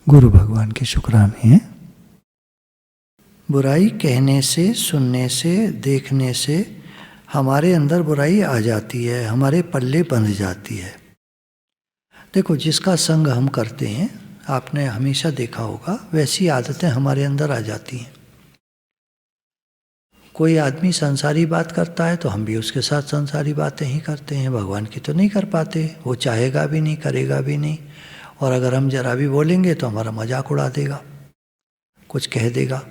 गुरु भगवान के शुक्राने हैं। बुराई कहने से, सुनने से, देखने से हमारे अंदर बुराई आ जाती है, हमारे पल्ले बंध जाती है। देखो, जिसका संग हम करते हैं, आपने हमेशा देखा होगा, वैसी आदतें हमारे अंदर आ जाती हैं। कोई आदमी संसारी बात करता है तो हम भी उसके साथ संसारी बातें ही करते हैं, भगवान की तो नहीं कर पाते। वो चाहेगा भी नहीं, करेगा भी नहीं, और अगर हम जरा भी बोलेंगे तो हमारा मजाक उड़ा देगा, कुछ कह देगा।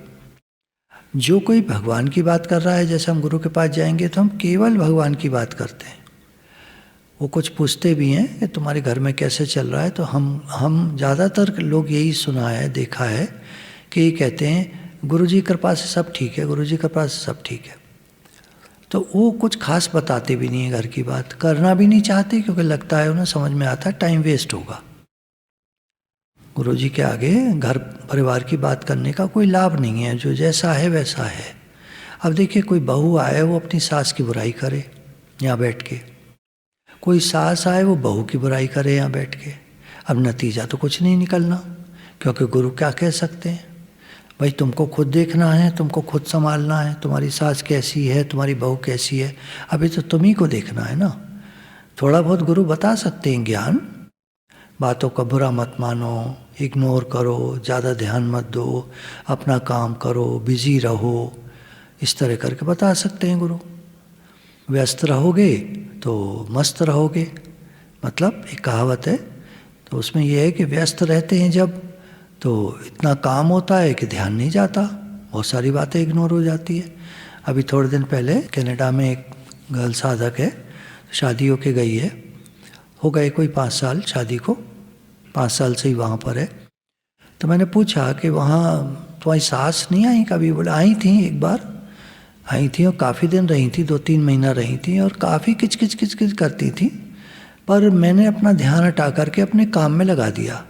जो कोई भगवान की बात कर रहा है, जैसे हम गुरु के पास जाएंगे तो हम केवल भगवान की बात करते हैं। वो कुछ पूछते भी हैं कि तुम्हारे घर में कैसे चल रहा है, तो हम ज़्यादातर लोग यही सुना है, देखा है कि ये कहते हैं गुरु जी कृपा से सब ठीक है, गुरु जी कृपा से सब ठीक है। तो वो कुछ खास बताते भी नहीं है, घर की बात करना भी नहीं चाहते, क्योंकि लगता है उन्हें, समझ में आता है टाइम वेस्ट होगा। गुरु जी के आगे घर परिवार की बात करने का कोई लाभ नहीं है, जो जैसा है वैसा है। अब देखिए, कोई बहू आए वो अपनी सास की बुराई करे यहाँ बैठ के, कोई सास आए वो बहू की बुराई करे यहाँ बैठ के। अब नतीजा तो कुछ नहीं निकलना, क्योंकि गुरु क्या कह सकते हैं, भाई तुमको खुद देखना है, तुमको खुद संभालना है, तुम्हारी सास कैसी है, तुम्हारी बहू कैसी है, अभी तो तुम ही को देखना है ना। थोड़ा बहुत गुरु बता सकते हैं ज्ञान, बातों का बुरा मत मानो, इग्नोर करो, ज़्यादा ध्यान मत दो, अपना काम करो, बिजी रहो, इस तरह करके बता सकते हैं गुरु। व्यस्त रहोगे तो मस्त रहोगे, मतलब एक कहावत है, तो उसमें यह है कि व्यस्त रहते हैं जब, तो इतना काम होता है कि ध्यान नहीं जाता, बहुत सारी बातें इग्नोर हो जाती है। अभी थोड़े दिन पहले कनाडा में एक गर्ल साधक है, शादी होके गई है, हो गए कोई 5 साल शादी को, 5 साल से ही वहाँ पर है। तो मैंने पूछा कि वहाँ तुम्हारी सास नहीं आई कभी? बोले आई थी, एक बार आई थी और काफ़ी दिन रही थी, 2-3 महीना रही थी, और काफ़ी किच किच किच किच करती थी, पर मैंने अपना ध्यान हटा करके अपने काम में लगा दिया।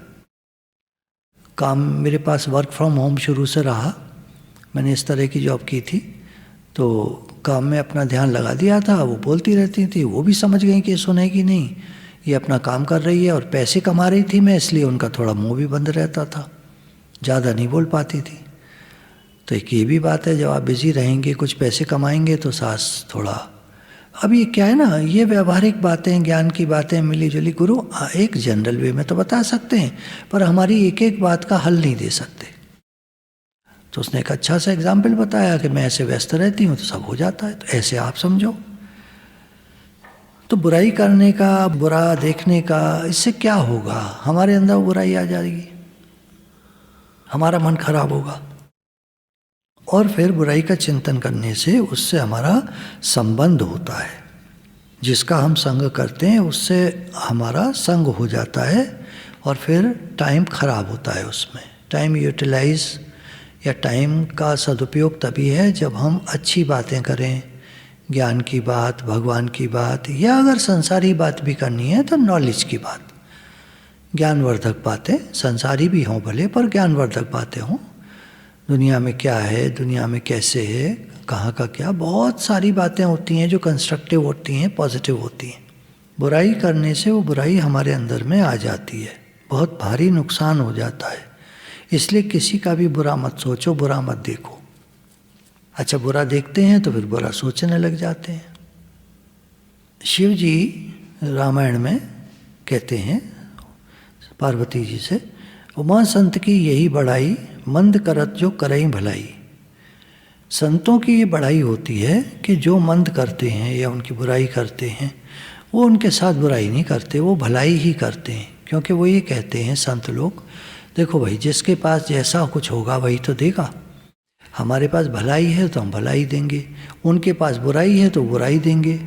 काम, मेरे पास वर्क फ्रॉम होम शुरू से रहा, मैंने इस तरह की जॉब की थी, तो काम में अपना ध्यान लगा दिया था। वो बोलती रहती थी, वो भी समझ गई कि सुनेगी नहीं, ये अपना काम कर रही है, और पैसे कमा रही थी मैं, इसलिए उनका थोड़ा मुंह भी बंद रहता था, ज़्यादा नहीं बोल पाती थी। तो एक ये भी बात है, जब आप बिज़ी रहेंगे, कुछ पैसे कमाएंगे, तो सास थोड़ा, अब ये क्या है ना, ये व्यवहारिक बातें, ज्ञान की बातें मिली जुली गुरु एक जनरल वे में तो बता सकते हैं, पर हमारी एक एक बात का हल नहीं दे सकते। तो उसने एक अच्छा सा एग्जाम्पल बताया कि मैं ऐसे व्यस्त रहती हूँ तो सब हो जाता है, तो ऐसे आप समझो। तो बुराई करने का, बुरा देखने का, इससे क्या होगा? हमारे अंदर बुराई आ जाएगी, हमारा मन खराब होगा, और फिर बुराई का चिंतन करने से उससे हमारा संबंध होता है। जिसका हम संग करते हैं उससे हमारा संग हो जाता है, और फिर टाइम खराब होता है उसमें। टाइम यूटिलाइज या टाइम का सदुपयोग तभी है जब हम अच्छी बातें करें, ज्ञान की बात, भगवान की बात, या अगर संसारी बात भी करनी है तो नॉलेज की बात, ज्ञानवर्धक बातें, संसारी भी हों भले, पर ज्ञानवर्धक बातें हों। दुनिया में क्या है, दुनिया में कैसे है, कहाँ का क्या, बहुत सारी बातें होती हैं जो कंस्ट्रक्टिव होती हैं, पॉजिटिव होती हैं। बुराई करने से वो बुराई हमारे अंदर में आ जाती है, बहुत भारी नुकसान हो जाता है। इसलिए किसी का भी बुरा मत सोचो, बुरा मत देखो। अच्छा, बुरा देखते हैं तो फिर बुरा सोचने लग जाते हैं। शिव जी रामायण में कहते हैं पार्वती जी से, उमा संत की यही बड़ाई, मंद करत जो करई भलाई। संतों की ये बड़ाई होती है कि जो मंद करते हैं या उनकी बुराई करते हैं, वो उनके साथ बुराई नहीं करते, वो भलाई ही करते हैं। क्योंकि वो ये कहते हैं संत लोग, देखो भाई, जिसके पास जैसा कुछ होगा वही तो देगा। हमारे पास भलाई है तो हम भलाई देंगे, उनके पास बुराई है तो बुराई देंगे।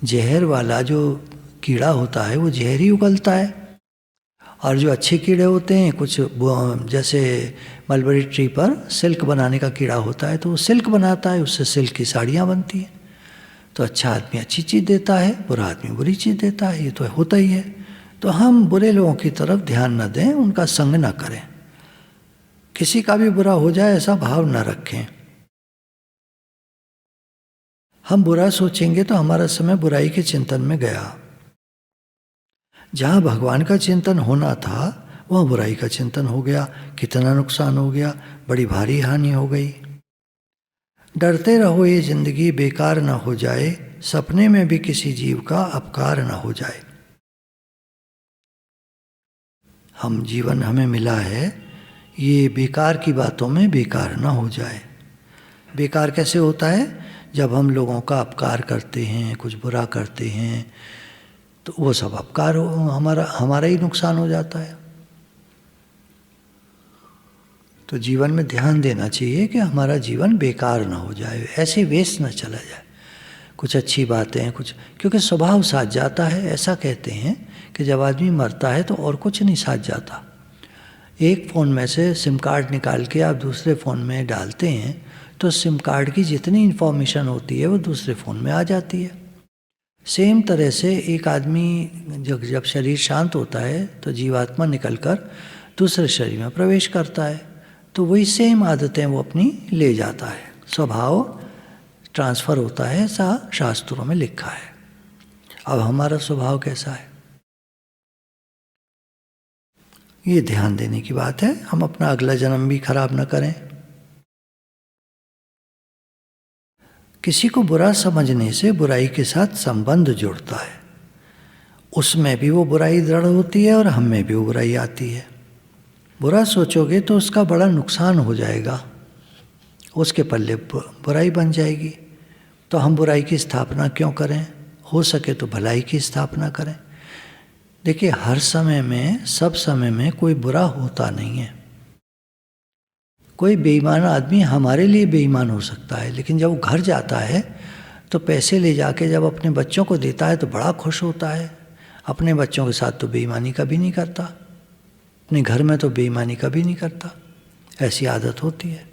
जहर वाला जो कीड़ा होता है वो जहर ही उगलता है, और जो अच्छे कीड़े होते हैं, कुछ जैसे मलबरी ट्री पर सिल्क बनाने का कीड़ा होता है, तो वो सिल्क बनाता है, उससे सिल्क की साड़ियाँ बनती हैं। तो अच्छा आदमी अच्छी चीज़ देता है, बुरा आदमी बुरी चीज़ देता है, ये तो होता ही है। तो हम बुरे लोगों की तरफ ध्यान न दें, उनका संग न करें, किसी का भी बुरा हो जाए ऐसा भाव न रखें। हम बुरा सोचेंगे तो हमारा समय बुराई के चिंतन में गया। जहाँ भगवान का चिंतन होना था वह बुराई का चिंतन हो गया, कितना नुकसान हो गया, बड़ी भारी हानि हो गई। डरते रहो ये जिंदगी बेकार न हो जाए, सपने में भी किसी जीव का अपकार न हो जाए। हम जीवन हमें मिला है, ये बेकार की बातों में बेकार न हो जाए। बेकार कैसे होता है? जब हम लोगों का अपकार करते हैं, कुछ बुरा करते हैं, तो वो सब अपकार हमारा ही नुकसान हो जाता है। तो जीवन में ध्यान देना चाहिए कि हमारा जीवन बेकार ना हो जाए, ऐसे वेस्ट ना चला जाए। कुछ अच्छी बातें कुछ, क्योंकि स्वभाव साथ जाता है। ऐसा कहते हैं कि जब आदमी मरता है तो और कुछ नहीं साथ जाता। एक फ़ोन में से सिम कार्ड निकाल के आप दूसरे फ़ोन में डालते हैं तो सिम कार्ड की जितनी इन्फॉर्मेशन होती है वो दूसरे फ़ोन में आ जाती है। सेम तरह से एक आदमी जब शरीर शांत होता है तो जीवात्मा निकलकर दूसरे शरीर में प्रवेश करता है, तो वही सेम आदतें वो अपनी ले जाता है। स्वभाव ट्रांसफ़र होता है, ऐसा शास्त्रों में लिखा है। अब हमारा स्वभाव कैसा है, ये ध्यान देने की बात है। हम अपना अगला जन्म भी खराब न करें। किसी को बुरा समझने से बुराई के साथ संबंध जुड़ता है, उसमें भी वो बुराई दृढ़ होती है और हम में भी वो बुराई आती है। बुरा सोचोगे तो उसका बड़ा नुकसान हो जाएगा, उसके पल्ले बुराई बन जाएगी। तो हम बुराई की स्थापना क्यों करें? हो सके तो भलाई की स्थापना करें। देखिए, हर समय में, सब समय में कोई बुरा होता नहीं है। कोई बेईमान आदमी हमारे लिए बेईमान हो सकता है, लेकिन जब वो घर जाता है तो पैसे ले जाके जब अपने बच्चों को देता है तो बड़ा खुश होता है। अपने बच्चों के साथ तो बेईमानी कभी नहीं करता, अपने घर में तो बेईमानी कभी नहीं करता। ऐसी आदत होती है।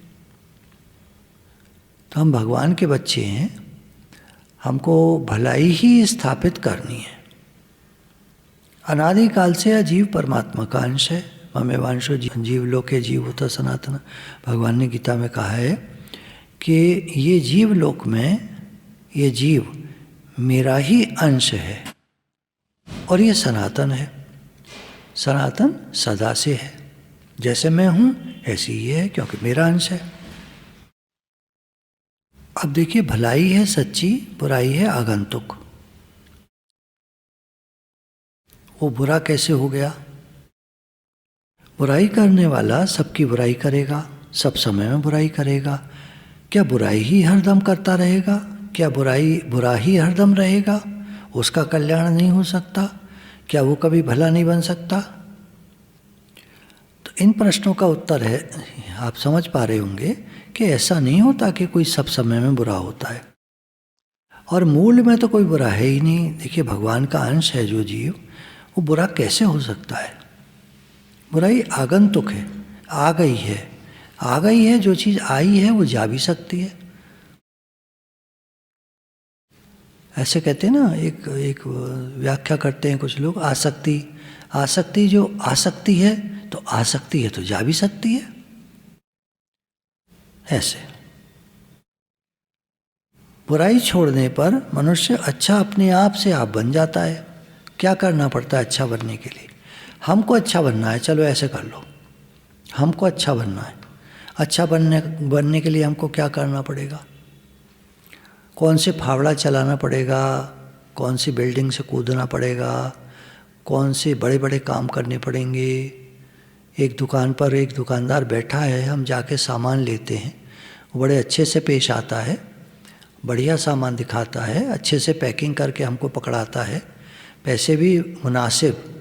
तो हम भगवान के बच्चे हैं, हमको भलाई ही स्थापित करनी है। अनादिकाल से अजीव परमात्मा का अंश है। ममेवांशो जीव लोके जीवोत सनातन। भगवान ने गीता में कहा है कि ये जीव लोक में ये जीव मेरा ही अंश है और ये सनातन है। सनातन सदा से है, जैसे मैं हूँ ऐसी ही है, क्योंकि मेरा अंश है। अब देखिए, भलाई है सच्ची, बुराई है आगंतुक। वो बुरा कैसे हो गया? बुराई करने वाला सबकी बुराई करेगा, सब समय में बुराई करेगा। क्या बुराई ही हरदम करता रहेगा? क्या बुरा ही हरदम रहेगा? उसका कल्याण नहीं हो सकता? क्या वो कभी भला नहीं बन सकता? तो इन प्रश्नों का उत्तर है, आप समझ पा रहे होंगे कि ऐसा नहीं होता कि कोई सब समय में बुरा होता है, और मूल में तो कोई बुरा है ही नहीं। देखिए, भगवान का अंश है जो जीव, वो बुरा कैसे हो सकता है? बुराई आगंतुक है, आ गई है। जो चीज़ आई है वो जा भी सकती है। ऐसे कहते हैं ना, एक व्याख्या करते हैं कुछ लोग, आसक्ति जो आसक्ति है तो आसक्ति है तो जा भी सकती है। ऐसे बुराई छोड़ने पर मनुष्य अच्छा अपने आप से आप बन जाता है। क्या करना पड़ता है अच्छा बनने के लिए? हमको अच्छा बनना है, चलो ऐसे कर लो, हमको अच्छा बनना है। अच्छा बनने के लिए हमको क्या करना पड़ेगा? कौन से फावड़ा चलाना पड़ेगा, कौन सी बिल्डिंग से कूदना पड़ेगा, कौन से बड़े बड़े काम करने पड़ेंगे। एक दुकान पर एक दुकानदार बैठा है, हम जाके सामान लेते हैं, वो बड़े अच्छे से पेश आता है, बढ़िया सामान दिखाता है, अच्छे से पैकिंग करके हमको पकड़ाता है, पैसे भी मुनासिब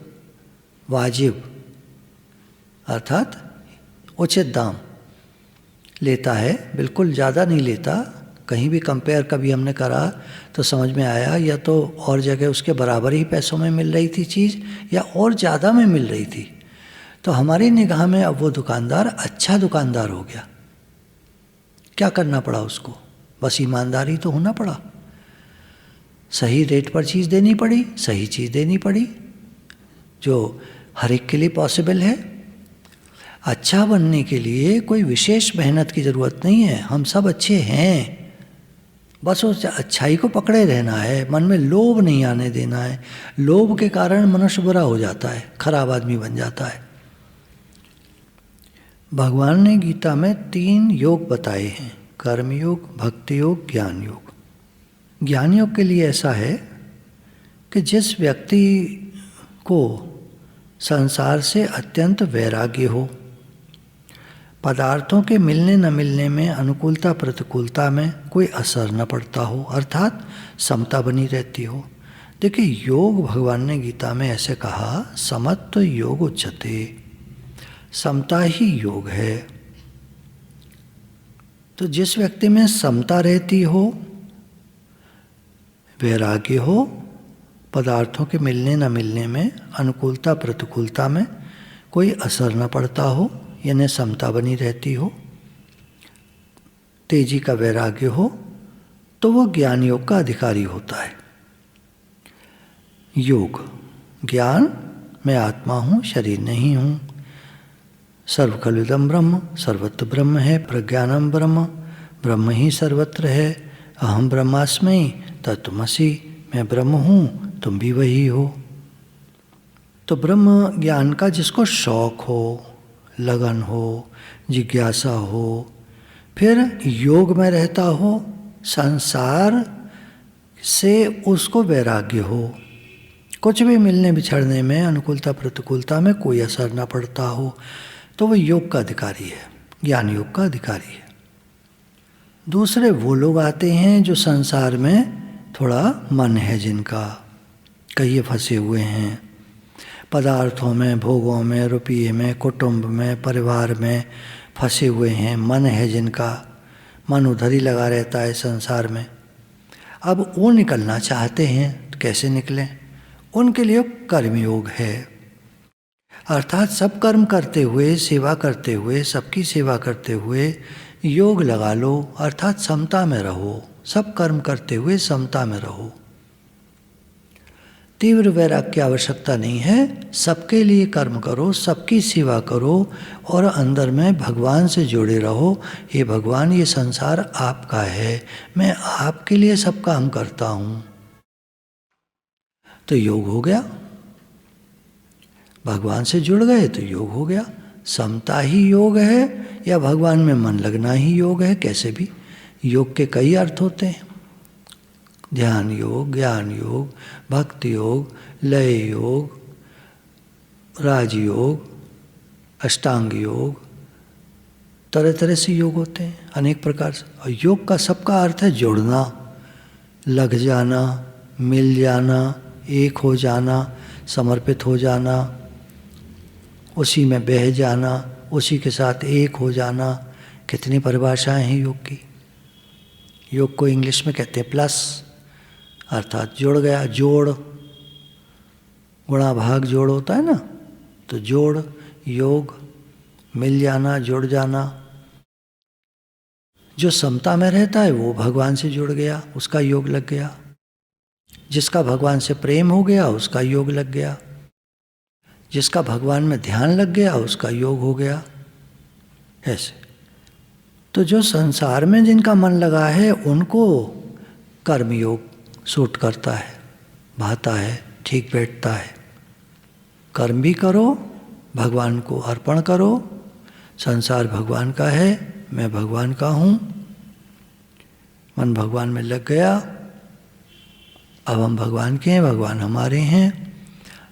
वाजिब अर्थात उचित दाम लेता है, बिल्कुल ज़्यादा नहीं लेता। कहीं भी कंपेयर कभी हमने करा तो समझ में आया या तो और जगह उसके बराबर ही पैसों में मिल रही थी चीज़, या और ज़्यादा में मिल रही थी। तो हमारी निगाह में अब वो दुकानदार अच्छा दुकानदार हो गया। क्या करना पड़ा उसको? बस ईमानदारी तो होना पड़ा, सही रेट पर चीज़ देनी पड़ी, सही चीज़ देनी पड़ी, जो हर एक के लिए पॉसिबल है। अच्छा बनने के लिए कोई विशेष मेहनत की ज़रूरत नहीं है, हम सब अच्छे हैं, बस उस अच्छाई को पकड़े रहना है, मन में लोभ नहीं आने देना है। लोभ के कारण मनुष्य बुरा हो जाता है, खराब आदमी बन जाता है। भगवान ने गीता में 3 योग बताए हैं, कर्म योग, भक्ति योग, ज्ञान योग। ज्ञान योग के लिए ऐसा है कि जिस व्यक्ति को संसार से अत्यंत वैराग्य हो, पदार्थों के मिलने न मिलने में, अनुकूलता प्रतिकूलता में कोई असर न पड़ता हो, अर्थात समता बनी रहती हो। देखिए, योग भगवान ने गीता में ऐसे कहा, समत्व योग उच्यते, समता ही योग है। तो जिस व्यक्ति में समता रहती हो, वैराग्य हो, पदार्थों के मिलने न मिलने में, अनुकूलता प्रतिकूलता में कोई असर न पड़ता हो, यानी समता बनी रहती हो, तेजी का वैराग्य हो, तो वो ज्ञान योग का अधिकारी होता है। योग, ज्ञान, मैं आत्मा हूँ, शरीर नहीं हूँ, सर्व खलुदम ब्रह्म, सर्वत्र ब्रह्म है, प्रज्ञानम ब्रह्म, ब्रह्म ही सर्वत्र है, अहम ब्रह्मास्मि तत्त्वमसि, मैं ब्रह्म हूँ, तुम भी वही हो। तो ब्रह्म ज्ञान का जिसको शौक हो, लगन हो, जिज्ञासा हो, फिर योग में रहता हो, संसार से उसको वैराग्य हो, कुछ भी मिलने बिछड़ने में, अनुकूलता प्रतिकूलता में कोई असर ना पड़ता हो, तो वो योग का अधिकारी है, ज्ञान योग का अधिकारी है। दूसरे वो लोग आते हैं जो संसार में थोड़ा मन है जिनका, कहीं फंसे हुए हैं, पदार्थों में, भोगों में, रुपये में, कुटुंब में, परिवार में फंसे हुए हैं, मन है जिनका, मन उधर ही लगा रहता है संसार में। अब वो निकलना चाहते हैं, तो कैसे निकलें? उनके लिए कर्मयोग है, अर्थात सब कर्म करते हुए, सेवा करते हुए, सबकी सेवा करते हुए योग लगा लो, अर्थात समता में रहो, सब कर्म करते हुए समता में रहो। तीव्र वैराग्य की आवश्यकता नहीं है, सबके लिए कर्म करो, सबकी सेवा करो और अंदर में भगवान से जुड़े रहो। हे भगवान, ये संसार आपका है, मैं आपके लिए सब काम करता हूँ, तो योग हो गया। भगवान से जुड़ गए तो योग हो गया। समता ही योग है या भगवान में मन लगना ही योग है? कैसे भी योग के कई अर्थ होते हैं, ध्यान योग, ज्ञान योग, भक्ति योग, लय योग, राजयोग, अष्टांग योग, तरह तरह से योग होते हैं, अनेक प्रकार से। और योग का सबका अर्थ है जुड़ना, लग जाना, मिल जाना, एक हो जाना, समर्पित हो जाना, उसी में बह जाना, उसी के साथ एक हो जाना। कितनी परिभाषाएं हैं योग की। योग को इंग्लिश में कहते हैं प्लस, अर्थात जुड़ गया, जोड़, गुणा भाग जोड़ होता है ना, तो जोड़, योग, मिल जाना, जुड़ जाना। जो समता में रहता है वो भगवान से जुड़ गया, उसका योग लग गया। जिसका भगवान से प्रेम हो गया उसका योग लग गया। जिसका भगवान में ध्यान लग गया उसका योग हो गया। ऐसे तो जो संसार में जिनका मन लगा है उनको कर्मयोग सूट करता है, भाता है, ठीक बैठता है। कर्म भी करो, भगवान को अर्पण करो, संसार भगवान का है, मैं भगवान का हूँ, मन भगवान में लग गया, अब हम भगवान के हैं, भगवान हमारे हैं,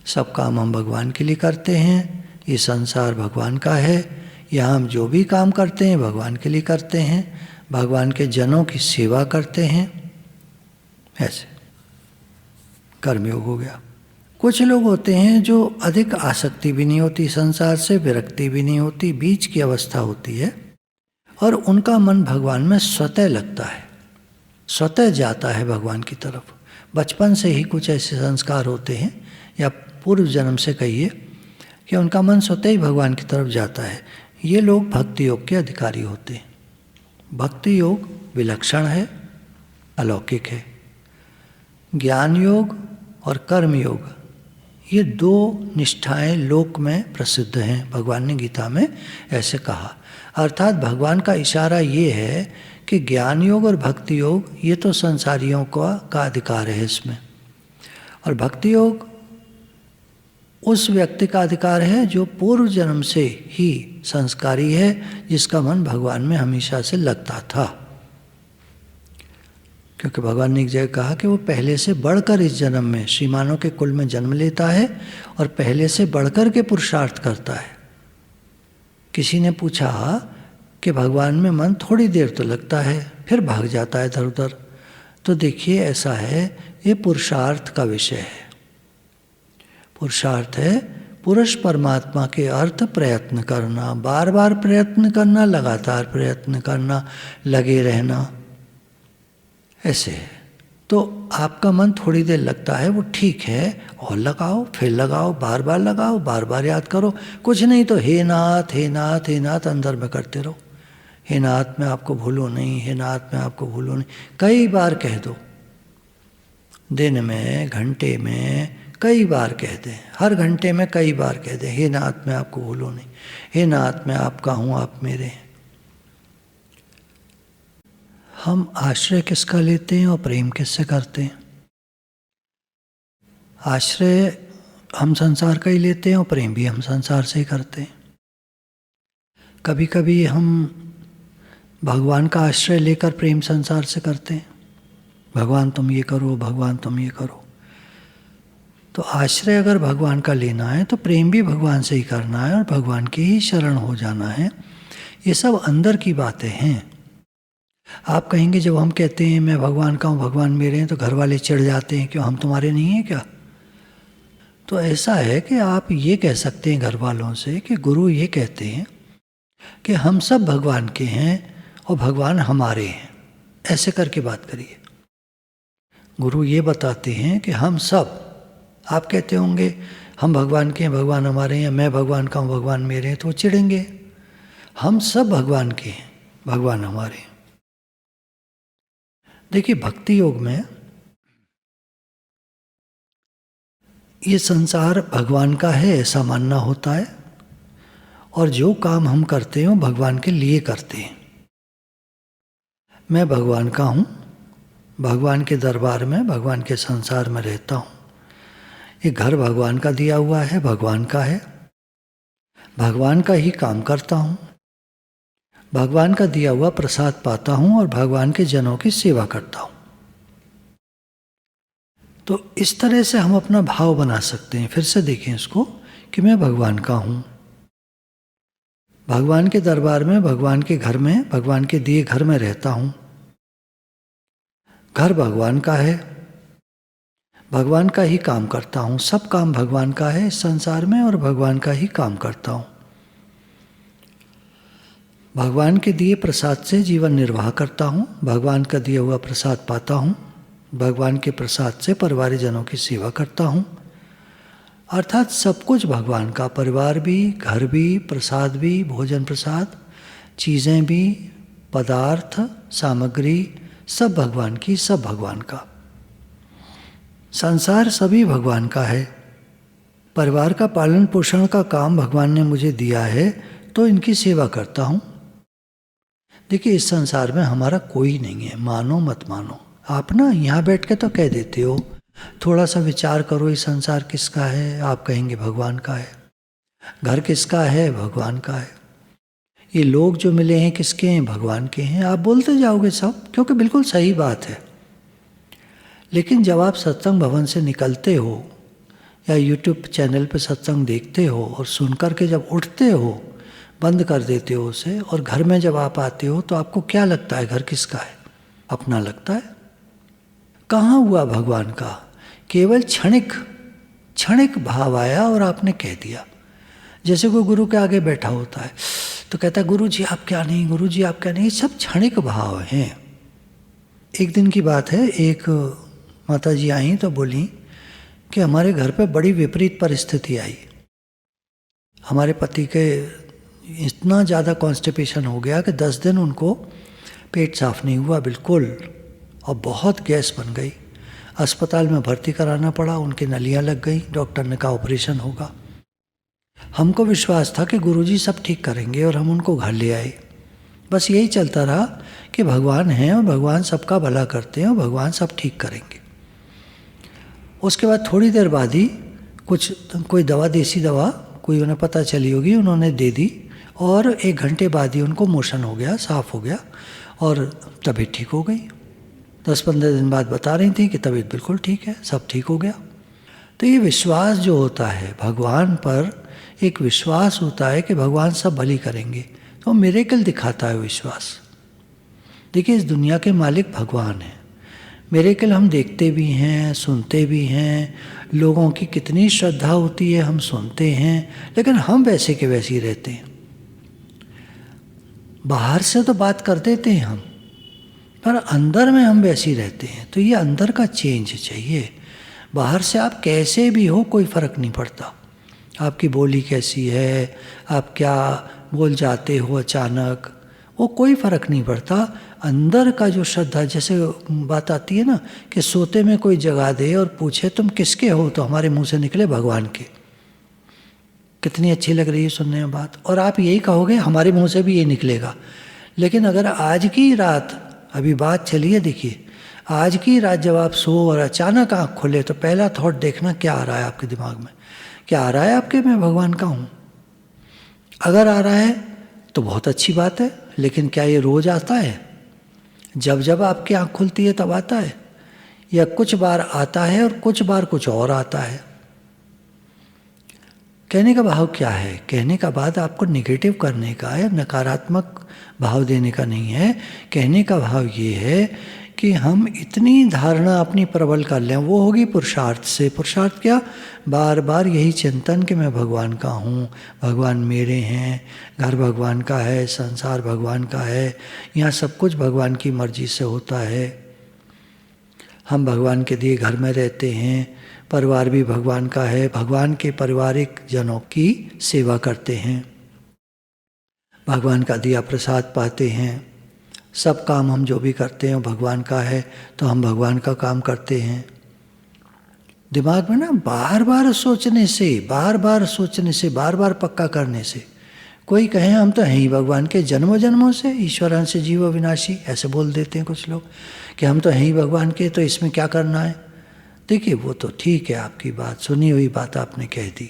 सब काम हम भगवान के लिए करते हैं, ये संसार भगवान का है, यहाँ हम जो भी काम करते हैं भगवान के लिए करते हैं, भगवान के जनों की सेवा करते हैं। ऐसे कर्मयोग हो गया। कुछ लोग होते हैं जो अधिक आसक्ति भी नहीं होती संसार से, विरक्ति भी नहीं होती, बीच की अवस्था होती है और उनका मन भगवान में स्वतः लगता है, स्वतः जाता है भगवान की तरफ। बचपन से ही कुछ ऐसे संस्कार होते हैं या पूर्व जन्म से कहिए कि उनका मन स्वतः ही भगवान की तरफ जाता है। ये लोग भक्ति योग के अधिकारी होते हैं। भक्ति योग विलक्षण है, अलौकिक है। ज्ञान योग और कर्म योग ये दो निष्ठाएं लोक में प्रसिद्ध हैं। भगवान ने गीता में ऐसे कहा, अर्थात भगवान का इशारा ये है कि ज्ञान योग और भक्ति योग ये तो संसारियों का अधिकार है इसमें, और भक्ति योग उस व्यक्ति का अधिकार है जो पूर्व जन्म से ही संस्कारी है, जिसका मन भगवान में हमेशा से लगता था। क्योंकि भगवान ने एक जगह कहा कि वो पहले से बढ़कर इस जन्म में श्रीमानों के कुल में जन्म लेता है और पहले से बढ़कर के पुरुषार्थ करता है। किसी ने पूछा कि भगवान में मन थोड़ी देर तो लगता है, फिर भाग जाता है इधर उधर। तो देखिए ऐसा है, ये पुरुषार्थ का विषय है। पुरुषार्थ है पुरुष परमात्मा के अर्थ प्रयत्न करना, बार बार प्रयत्न करना, लगातार प्रयत्न करना, लगे रहना, ऐसे है। तो आपका मन थोड़ी देर लगता है, वो ठीक है, और लगाओ, फिर लगाओ, बार बार लगाओ, बार बार याद करो। कुछ नहीं तो हे नाथ हे नाथ हे नाथ अंदर में करते रहो। हे नाथ मैं आपको भूलूं नहीं, हे नाथ मैं आपको भूलूं नहीं, कई बार कह दो। दिन में, घंटे में कई बार कह दें, हर घंटे में कई बार कह दें, हे नाथ मैं आपको भूलूं नहीं, हे नाथ मैं आपका हूँ, आप मेरे हैं। हम आश्रय किसका लेते हैं और प्रेम किससे करते हैं? आश्रय हम संसार का ही लेते हैं और प्रेम भी हम संसार से ही करते हैं। कभी कभी हम भगवान का आश्रय लेकर प्रेम संसार से करते हैं, भगवान तुम ये करो, भगवान तुम ये करो। तो आश्रय अगर भगवान का लेना है तो प्रेम भी भगवान से ही करना है और भगवान की ही शरण हो जाना है। ये सब अंदर की बातें हैं। आप कहेंगे जब हम कहते हैं मैं भगवान का हूँ, भगवान मेरे हैं, तो घर वाले चिढ़ जाते हैं, क्यों हम तुम्हारे नहीं हैं क्या? तो ऐसा है कि आप ये कह सकते हैं घर वालों से कि गुरु ये कहते हैं कि हम सब भगवान के हैं और भगवान हमारे हैं, ऐसे करके बात करिए। गुरु ये बताते हैं कि हम सब, आप कहते होंगे हम भगवान के हैं, भगवान हमारे हैं, मैं भगवान का हूँ, भगवान मेरे हैं, तो वो चिढ़ेंगे। हम सब भगवान के हैं, भगवान हमारे हैं। देखिए भक्ति योग में ये संसार भगवान का है ऐसा मानना होता है, और जो काम हम करते हैं वो भगवान के लिए करते हैं। मैं भगवान का हूँ, भगवान के दरबार में, भगवान के संसार में रहता हूँ। ये घर भगवान का दिया हुआ है, भगवान का है, भगवान का ही काम करता हूँ, भगवान का दिया हुआ प्रसाद पाता हूँ और भगवान के जनों की सेवा करता हूँ। तो इस तरह से हम अपना भाव बना सकते हैं। फिर से देखें इसको कि मैं भगवान का हूँ, भगवान के दरबार में, भगवान के घर में, भगवान के दिए घर में रहता हूँ। घर भगवान का है, भगवान का ही काम करता हूँ, सब काम भगवान का है इस संसार में और भगवान का ही काम करता हूँ। भगवान के दिए प्रसाद से जीवन निर्वाह करता हूँ, भगवान का दिया हुआ प्रसाद पाता हूँ, भगवान के प्रसाद से परिवार जनों की सेवा करता हूँ। अर्थात सब कुछ भगवान का, परिवार भी, घर भी, प्रसाद भी, भोजन प्रसाद, चीज़ें भी, पदार्थ, सामग्री, सब भगवान की, सब भगवान का। संसार सभी भगवान का है। परिवार का पालन पोषण का काम भगवान ने मुझे दिया है तो इनकी सेवा करता हूँ। देखिए इस संसार में हमारा कोई नहीं है, मानो मत मानो। आप ना यहाँ बैठ के तो कह देते हो, थोड़ा सा विचार करो ये संसार किसका है, आप कहेंगे भगवान का है। घर किसका है, भगवान का है। ये लोग जो मिले हैं किसके हैं, भगवान के हैं। आप बोलते जाओगे सब, क्योंकि बिल्कुल सही बात है। लेकिन जब आप सत्संग भवन से निकलते हो या यूट्यूब चैनल पर सत्संग देखते हो और सुन कर के जब उठते हो, बंद कर देते हो उसे, और घर में जब आप आते हो तो आपको क्या लगता है, घर किसका है? अपना लगता है। कहाँ हुआ भगवान का? केवल क्षणिक भाव आया और आपने कह दिया। जैसे कोई गुरु के आगे बैठा होता है तो कहता है गुरु जी आप क्या नहीं, गुरु जी आप क्या नहीं। ये सब क्षणिक भाव हैं। एक दिन की बात है, एक माता जी आई तो बोली कि हमारे घर पे बड़ी विपरीत परिस्थिति आई। हमारे पति के इतना ज़्यादा कॉन्स्टिपेशन हो गया कि 10 दिन उनको पेट साफ नहीं हुआ बिल्कुल, और बहुत गैस बन गई। अस्पताल में भर्ती कराना पड़ा, उनकी नलियाँ लग गई, डॉक्टर ने कहा ऑपरेशन होगा। हमको विश्वास था कि गुरुजी सब ठीक करेंगे और हम उनको घर ले आए। बस यही चलता रहा कि भगवान हैं और भगवान सबका भला करते हैं और भगवान सब ठीक करेंगे। उसके बाद थोड़ी देर बाद ही कोई दवा, देसी दवा कोई उन्हें पता चली होगी, उन्होंने दे दी और 1 घंटे बाद ही उनको मोशन हो गया, साफ हो गया और तबीयत ठीक हो गई। 10-15 दिन बाद बता रही थी कि तबीयत बिल्कुल ठीक है, सब ठीक हो गया। तो ये विश्वास जो होता है भगवान पर, एक विश्वास होता है कि भगवान सब भली करेंगे, तो मिरेकल दिखाता है विश्वास। देखिए, इस दुनिया के मालिक भगवान हैं। मिरेकल हम देखते भी हैं, सुनते भी हैं, लोगों की कितनी श्रद्धा होती है हम सुनते हैं, लेकिन हम वैसे के वैसे ही रहते हैं। बाहर से तो बात कर देते हैं हम, पर अंदर में हम वैसे ही रहते हैं। तो ये अंदर का चेंज चाहिए। बाहर से आप कैसे भी हो कोई फ़र्क नहीं पड़ता, आपकी बोली कैसी है, आप क्या बोल जाते हो अचानक, वो कोई फ़र्क नहीं पड़ता। अंदर का जो श्रद्धा, जैसे बात आती है ना कि सोते में कोई जगा दे और पूछे तुम किसके हो, तो हमारे मुंह से निकले भगवान के। कितनी अच्छी लग रही है सुनने में बात, और आप यही कहोगे हमारे मुंह से भी ये निकलेगा। लेकिन अगर आज की रात, अभी बात चलिए, देखिए आज की रात जब आप सो और अचानक आँख खोले तो पहला थॉट देखना क्या आ रहा है आपके दिमाग में, क्या आ रहा है आपके, मैं भगवान का हूँ। अगर आ रहा है तो बहुत अच्छी बात है, लेकिन क्या ये रोज़ आता है? जब जब आपकी आँख खुलती है तब आता है, या कुछ बार आता है और कुछ बार कुछ और आता है? कहने का भाव क्या है? कहने का बाद आपको निगेटिव करने का है, नकारात्मक भाव देने का नहीं है। कहने का भाव ये है कि हम इतनी धारणा अपनी प्रबल कर लें, वो होगी पुरुषार्थ से। पुरुषार्थ क्या? बार बार यही चिंतन कि मैं भगवान का हूँ, भगवान मेरे हैं, घर भगवान का है, संसार भगवान का है, यहाँ सब कुछ भगवान की मर्जी से होता है, हम भगवान के दिए घर में रहते हैं, परिवार भी भगवान का है, भगवान के पारिवारिक जनों की सेवा करते हैं, भगवान का दिया प्रसाद पाते हैं, सब काम हम जो भी करते हैं भगवान का है, तो हम भगवान का काम करते हैं। दिमाग में ना बार बार सोचने से, बार बार सोचने से, बार बार पक्का करने से, कोई कहे हम तो हैं ही भगवान के जन्मों जन्मों से, ईश्वरान से जीव विनाशी, ऐसे बोल देते हैं कुछ लोग कि हम तो हैं ही भगवान के, तो इसमें क्या करना है। देखिए वो तो ठीक है, आपकी बात, सुनी हुई बात आपने कह दी,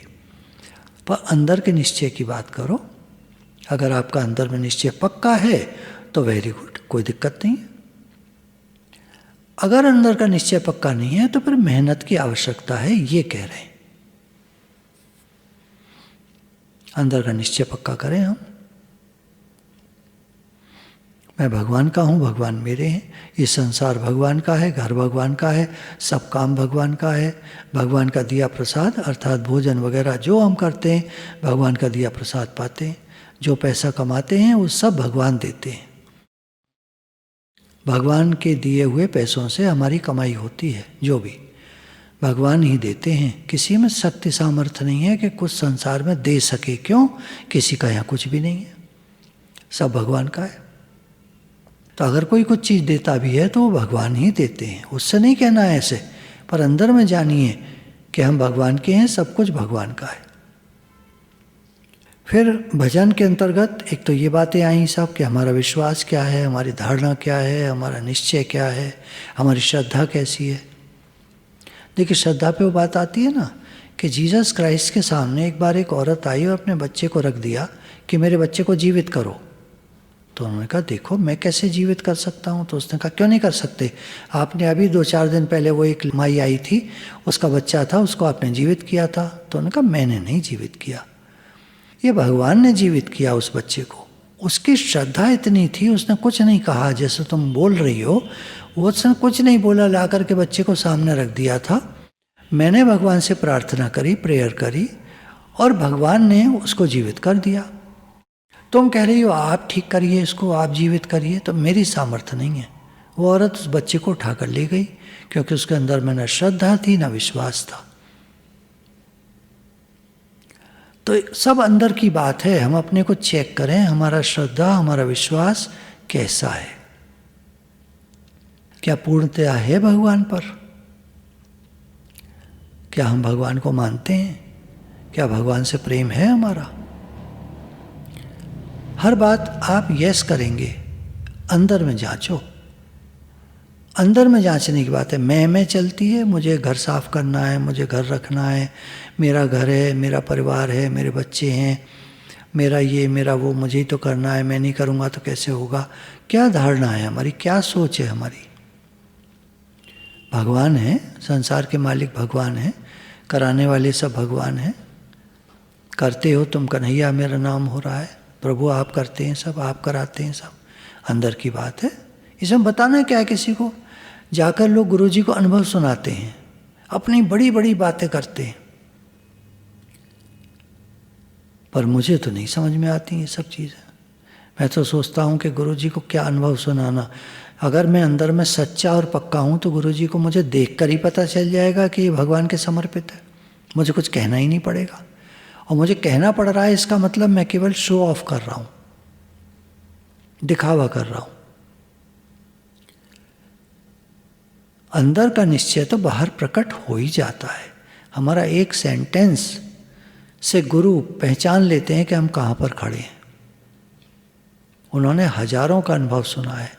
पर अंदर के निश्चय की बात करो। अगर आपका अंदर में निश्चय पक्का है तो वेरी गुड, कोई दिक्कत नहीं है। अगर अंदर का निश्चय पक्का नहीं है तो फिर मेहनत की आवश्यकता है, ये कह रहे हैं। अंदर का निश्चय पक्का करें हम, मैं भगवान का हूँ, भगवान मेरे हैं, ये संसार भगवान का है, घर भगवान का है, सब काम भगवान का है, भगवान का दिया प्रसाद अर्थात भोजन वगैरह जो हम करते हैं भगवान का दिया प्रसाद पाते हैं, जो पैसा कमाते हैं वो सब भगवान देते हैं, भगवान के दिए हुए पैसों से हमारी कमाई होती है, जो भी भगवान ही देते हैं। किसी में शक्ति सामर्थ्य नहीं है कि कुछ संसार में दे सके, क्यों? किसी का यहाँ कुछ भी नहीं है, सब भगवान का है। तो अगर कोई कुछ चीज़ देता भी है तो वो भगवान ही देते हैं, उससे नहीं कहना है ऐसे, पर अंदर में जानिए कि हम भगवान के हैं, सब कुछ भगवान का है। फिर भजन के अंतर्गत एक तो ये बातें आई सब कि हमारा विश्वास क्या है, हमारी धारणा क्या है, हमारा निश्चय क्या है, हमारी श्रद्धा कैसी है। देखिए श्रद्धा पे वो बात आती है ना कि जीसस क्राइस्ट के सामने एक बार एक औरत आई और अपने बच्चे को रख दिया कि मेरे बच्चे को जीवित करो। तो उन्होंने कहा देखो मैं कैसे जीवित कर सकता हूँ। तो उसने कहा क्यों नहीं कर सकते, आपने अभी 2-4 दिन पहले वो एक माई आई थी, उसका बच्चा था, उसको आपने जीवित किया था। तो उन्होंने कहा मैंने नहीं जीवित किया, ये भगवान ने जीवित किया उस बच्चे को। उसकी श्रद्धा इतनी थी, उसने कुछ नहीं कहा जैसे तुम बोल रही हो, वो उसने कुछ नहीं बोला, ला करके बच्चे को सामने रख दिया था। मैंने भगवान से प्रार्थना करी, प्रेयर करी, और भगवान ने उसको जीवित कर दिया। तुम कह रही हो आप ठीक करिए इसको, आप जीवित करिए, तो मेरी सामर्थ्य नहीं है। वो औरत उस बच्चे को उठाकर ले गई क्योंकि उसके अंदर में न श्रद्धा थी न विश्वास था। तो सब अंदर की बात है, हम अपने को चेक करें, हमारा श्रद्धा, हमारा विश्वास कैसा है, क्या पूर्णतया है भगवान पर, क्या हम भगवान को मानते हैं, क्या भगवान से प्रेम है हमारा। हर बात आप यस करेंगे, अंदर में जांचो, अंदर में जांचने की बात है। मैं चलती है, मुझे घर साफ करना है, मुझे घर रखना है, मेरा घर है, मेरा परिवार है, मेरे बच्चे हैं, मेरा ये मेरा वो, मुझे ही तो करना है, मैं नहीं करूँगा तो कैसे होगा। क्या धारणा है हमारी, क्या सोच है हमारी। भगवान है, संसार के मालिक भगवान है, कराने वाले सब भगवान हैं। करते हो तुम कन्हैया, मेरा नाम हो रहा है, प्रभु आप करते हैं सब, आप कराते हैं सब, अंदर की बात है। इसमें बताना क्या है किसी को। जाकर लोग गुरुजी को अनुभव सुनाते हैं, अपनी बड़ी बड़ी बातें करते हैं, पर मुझे तो नहीं समझ में आती ये सब चीज़ें। मैं तो सोचता हूँ कि गुरुजी को क्या अनुभव सुनाना। अगर मैं अंदर में सच्चा और पक्का हूँ तो गुरुजी को मुझे देखकर ही पता चल जाएगा कि ये भगवान के समर्पित है, मुझे कुछ कहना ही नहीं पड़ेगा। और मुझे कहना पड़ रहा है इसका मतलब मैं केवल शो ऑफ कर रहा हूँ, दिखावा कर रहा हूँ। अंदर का निश्चय तो बाहर प्रकट हो ही जाता है। हमारा एक सेंटेंस से गुरु पहचान लेते हैं कि हम कहाँ पर खड़े हैं। उन्होंने हजारों का अनुभव सुना है,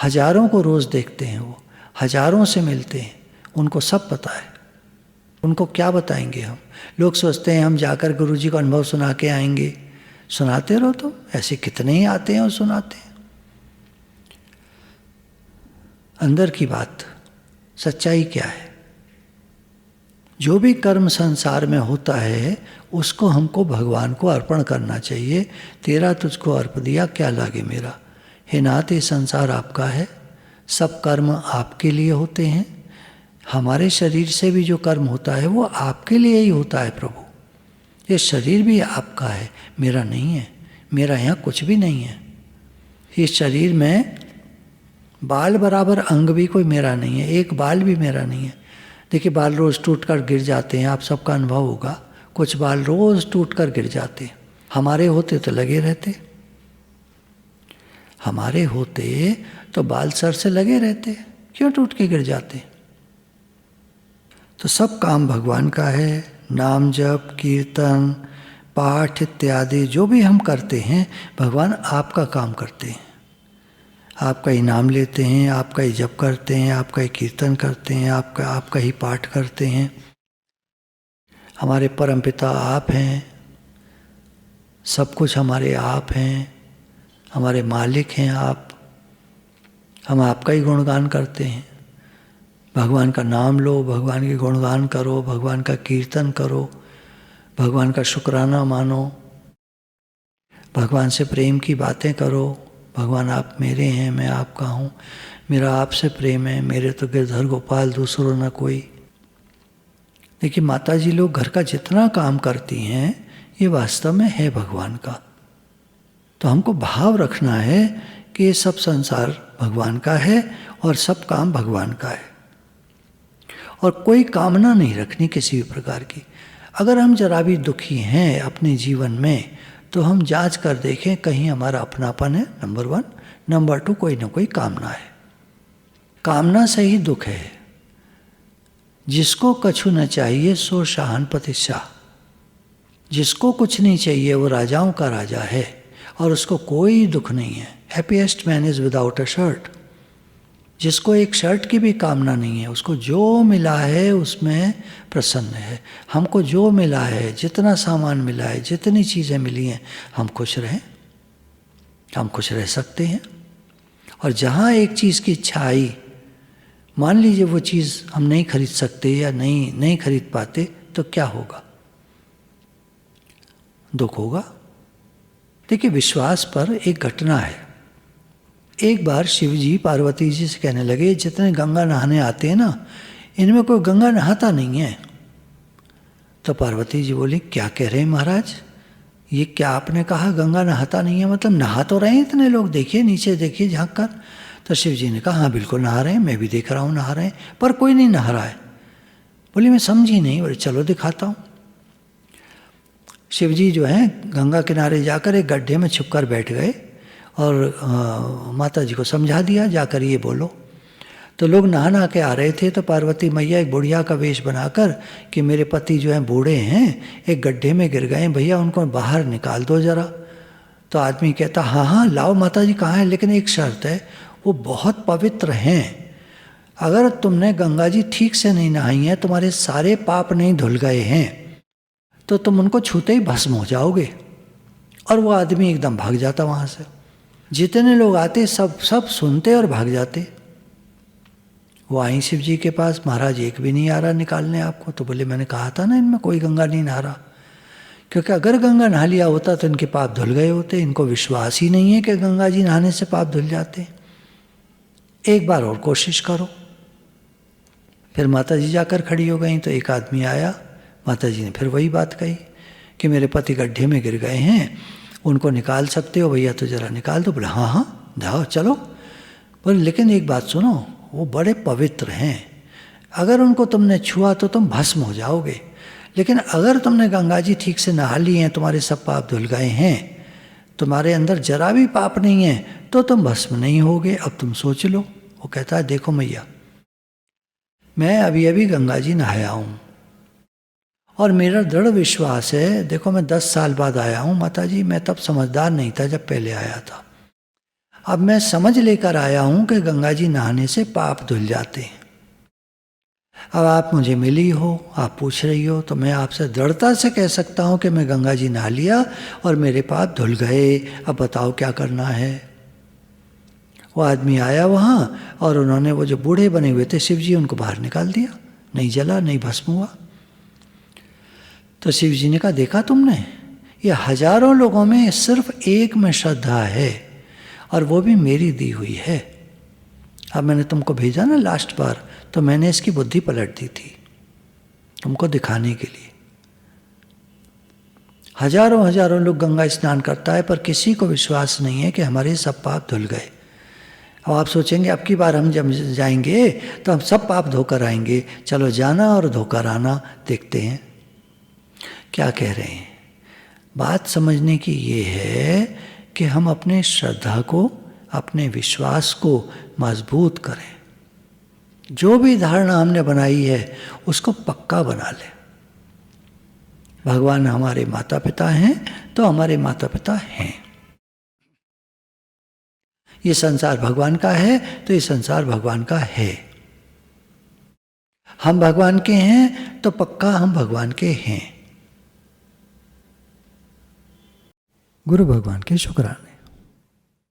हजारों को रोज़ देखते हैं, वो हजारों से मिलते हैं, उनको सब पता है। उनको क्या बताएंगे हम। लोग सोचते हैं हम जाकर गुरुजी को अनुभव सुना के आएंगे। सुनाते रहो तुम, ऐसे कितने ही आते हैं और सुनाते हैं। अंदर की बात, सच्चाई क्या है। जो भी कर्म संसार में होता है उसको हमको भगवान को अर्पण करना चाहिए। तेरा तुझको अर्प दिया, क्या लागे मेरा। हे नाथ, ये संसार आपका है, सब कर्म आपके लिए होते हैं। हमारे शरीर से भी जो कर्म होता है वो आपके लिए ही होता है प्रभु। ये शरीर भी आपका है, मेरा नहीं है। मेरा यहाँ कुछ भी नहीं है। इस शरीर में बाल बराबर अंग भी कोई मेरा नहीं है, एक बाल भी मेरा नहीं है। देखिए बाल रोज़ टूट कर गिर जाते हैं, आप सबका अनुभव होगा। कुछ बाल रोज़ टूट कर गिर जाते हैं, हमारे होते तो लगे रहते। हमारे होते तो बाल सर से लगे रहते, क्यों टूट के गिर जाते। तो सब काम भगवान का है। नाम जप, कीर्तन, पाठ इत्यादि जो भी हम करते हैं, भगवान आपका काम करते हैं। आपका ही नाम लेते हैं, आपका ही जप करते हैं, आपका ही कीर्तन करते हैं, आपका ही पाठ करते हैं। हमारे परमपिता आप हैं, सब कुछ हमारे आप हैं, हमारे मालिक हैं आप। हम आपका ही गुणगान करते हैं। भगवान का नाम लो, भगवान के गुणगान करो, भगवान का कीर्तन करो, भगवान का शुक्राना मानो, भगवान से प्रेम की बातें करो। भगवान आप मेरे हैं, मैं आपका हूँ, मेरा आपसे प्रेम है, मेरे तो गिरधर गोपाल दूसरों न कोई। देखिए माता जी लोग घर का जितना काम करती हैं ये वास्तव में है भगवान का। तो हमको भाव रखना है कि ये सब संसार भगवान का है और सब काम भगवान का है, और कोई कामना नहीं रखनी किसी भी प्रकार की। अगर हम जरा भी दुखी हैं अपने जीवन में तो हम जांच कर देखें कहीं हमारा अपनापन है, नंबर 1। नंबर 2, कोई ना कोई कामना है। कामना से ही दुख है। जिसको कछु न चाहिए सो शाहनपति शाह। जिसको कुछ नहीं चाहिए वो राजाओं का राजा है और उसको कोई दुख नहीं है। Happiest man is without a shirt. जिसको एक शर्ट की भी कामना नहीं है, उसको जो मिला है उसमें प्रसन्न है। हमको जो मिला है, जितना सामान मिला है, जितनी चीज़ें मिली हैं, हम खुश रहें, हम खुश रह सकते हैं। और जहाँ एक चीज़ की इच्छा आई, मान लीजिए वो चीज़ हम नहीं खरीद सकते या नहीं खरीद पाते, तो क्या होगा? दुख होगा। देखिए विश्वास पर एक घटना है। एक बार शिव जी पार्वती जी से कहने लगे, जितने गंगा नहाने आते हैं ना, इनमें कोई गंगा नहाता नहीं है। तो पार्वती जी बोली, क्या कह रहे हैं महाराज, ये क्या आपने कहा गंगा नहाता नहीं है? मतलब नहा तो रहे हैं इतने लोग, देखिए नीचे देखिए झांक कर। तो शिव जी ने कहा, हाँ बिल्कुल नहा रहे हैं, मैं भी देख रहा हूँ नहा रहे हैं, पर कोई नहीं नहा रहा है। बोली मैं समझी नहीं। बोले चलो दिखाता हूँ। शिव जी जो है गंगा किनारे जाकर एक गड्ढे में छुप कर बैठ गए और माता जी को समझा दिया, जाकर ये बोलो। तो लोग नहा के आ रहे थे, तो पार्वती मैया एक बुढ़िया का वेश बनाकर कि मेरे पति जो हैं बूढ़े हैं, एक गड्ढे में गिर गए, भैया उनको बाहर निकाल दो ज़रा। तो आदमी कहता, हाँ हाँ लाओ माता जी, कहाँ है, लेकिन एक शर्त है, वो बहुत पवित्र हैं, अगर तुमने गंगा जी ठीक से नहीं नहाई हैं, तुम्हारे सारे पाप नहीं धुल गए हैं, तो तुम उनको छूते ही भस्म हो जाओगे। और वो आदमी एकदम भाग जाता वहाँ से। जितने लोग आते सब सुनते और भाग जाते। वो आई शिव जी के पास, महाराज एक भी नहीं आ रहा निकालने आपको। तो बोले मैंने कहा था ना इनमें कोई गंगा नहीं नहा रहा, क्योंकि अगर गंगा नहा लिया होता तो इनके पाप धुल गए होते। इनको विश्वास ही नहीं है कि गंगा जी नहाने से पाप धुल जाते। एक बार और कोशिश करो। फिर माता जी जाकर खड़ी हो गई तो एक आदमी आया। माता जी ने फिर वही बात कही कि मेरे पति गड्ढे में गिर गए हैं, उनको निकाल सकते हो भैया, तो जरा निकाल दो। बोले हाँ हाँ जाओ चलो। बोले लेकिन एक बात सुनो, वो बड़े पवित्र हैं, अगर उनको तुमने छुआ तो तुम भस्म हो जाओगे, लेकिन अगर तुमने गंगा जी ठीक से नहा ली हैं, तुम्हारे सब पाप धुल गए हैं, तुम्हारे अंदर जरा भी पाप नहीं है, तो तुम भस्म नहीं होगे। अब तुम सोच लो। वो कहता है देखो मैया, मैं अभी अभी गंगा जी नहाया हूँ और मेरा दृढ़ विश्वास है, देखो मैं 10 साल बाद आया हूँ माता जी, मैं तब समझदार नहीं था जब पहले आया था। अब मैं समझ लेकर आया हूँ कि गंगा जी नहाने से पाप धुल जाते हैं। अब आप मुझे मिली हो, आप पूछ रही हो, तो मैं आपसे दृढ़ता से कह सकता हूँ कि मैं गंगा जी नहा लिया और मेरे पाप धुल गए। अब बताओ क्या करना है। वो आदमी आया वहाँ और उन्होंने वो जो बूढ़े बने हुए थे शिव जी, उनको बाहर निकाल दिया। नहीं जला, नहीं भस्म हुआ। तो शिव जी ने कहा देखा तुमने, ये हजारों लोगों में सिर्फ एक में श्रद्धा है, और वो भी मेरी दी हुई है। अब मैंने तुमको भेजा ना लास्ट बार, तो मैंने इसकी बुद्धि पलट दी थी तुमको दिखाने के लिए। हजारों हजारों लोग गंगा स्नान करता है, पर किसी को विश्वास नहीं है कि हमारे सब पाप धुल गए। अब आप सोचेंगे अब की बार हम जब जाएंगे तो हम सब पाप धोकर आएंगे। चलो जाना और धोकर आना, देखते हैं क्या कह रहे हैं। बात समझने की ये है कि हम अपने श्रद्धा को, अपने विश्वास को मजबूत करें। जो भी धारणा हमने बनाई है उसको पक्का बना लें। भगवान हमारे माता पिता हैं तो हमारे माता पिता हैं। ये संसार भगवान का है तो ये संसार भगवान का है। हम भगवान के हैं तो पक्का हम भगवान के हैं। गुरु भगवान के शुक्राने।